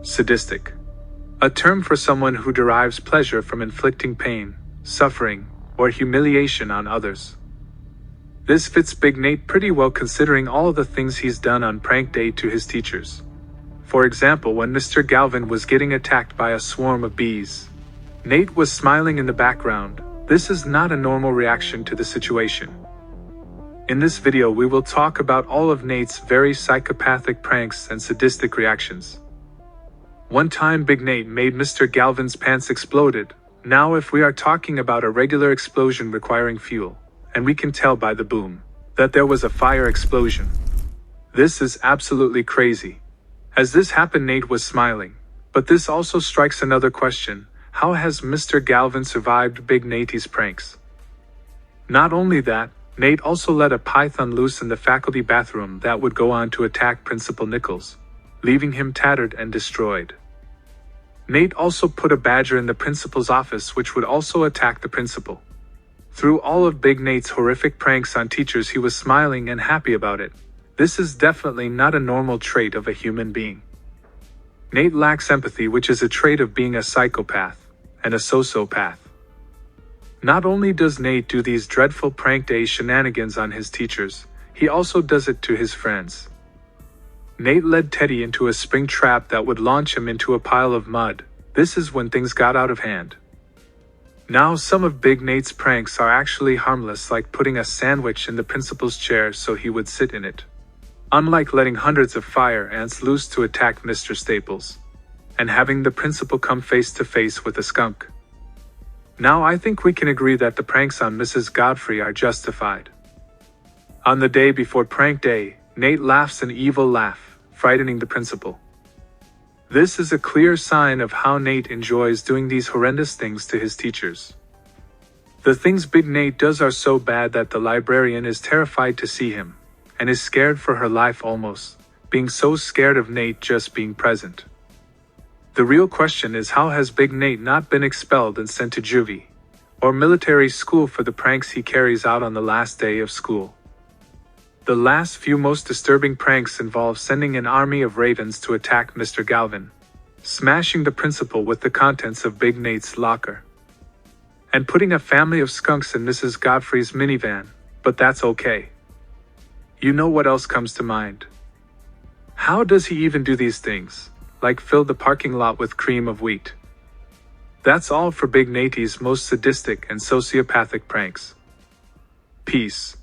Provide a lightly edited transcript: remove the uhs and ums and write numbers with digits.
Sadistic. A term for someone who derives pleasure from inflicting pain, suffering, or humiliation on others. This fits Big Nate pretty well considering all of the things he's done on prank day to his teachers. For example, when Mr. Galvin was getting attacked by a swarm of bees, Nate was smiling in the background. This is not a normal reaction to the situation. In this video we will talk about all of Nate's very psychopathic pranks and sadistic reactions. One time Big Nate made Mr. Galvin's pants exploded. Now if we are talking about a regular explosion requiring fuel, and we can tell by the boom, that there was a fire explosion. This is absolutely crazy. As this happened Nate was smiling, but this also strikes another question: how has Mr. Galvin survived Big Nate's pranks? Not only that, Nate also let a python loose in the faculty bathroom that would go on to attack Principal Nichols, leaving him tattered and destroyed. Nate also put a badger in the principal's office which would also attack the principal. Through all of Big Nate's horrific pranks on teachers he was smiling and happy about it. This is definitely not a normal trait of a human being. Nate lacks empathy, which is a trait of being a psychopath and a sociopath. Not only does Nate do these dreadful prank day shenanigans on his teachers, he also does it to his friends. Nate led Teddy into a spring trap that would launch him into a pile of mud. This is when things got out of hand. Now some of Big Nate's pranks are actually harmless, like putting a sandwich in the principal's chair so he would sit in it. Unlike letting hundreds of fire ants loose to attack Mr. Staples, and having the principal come face to face with a skunk. Now I think we can agree that the pranks on Mrs. Godfrey are justified. On the day before prank day, Nate laughs an evil laugh, frightening the principal. This is a clear sign of how Nate enjoys doing these horrendous things to his teachers. The things Big Nate does are so bad that the librarian is terrified to see him, and is scared for her life, almost being so scared of Nate just being present. The real question is, how has Big Nate not been expelled and sent to juvie or military school for the pranks he carries out on the last day of school? The last few most disturbing pranks involve sending an army of ravens to attack Mr. Galvin, smashing the principal with the contents of Big Nate's locker, and putting a family of skunks in Mrs. Godfrey's minivan, but that's okay. You know what else comes to mind? How does he even do these things, like fill the parking lot with cream of wheat? That's all for Big Nate's most sadistic and sociopathic pranks. Peace.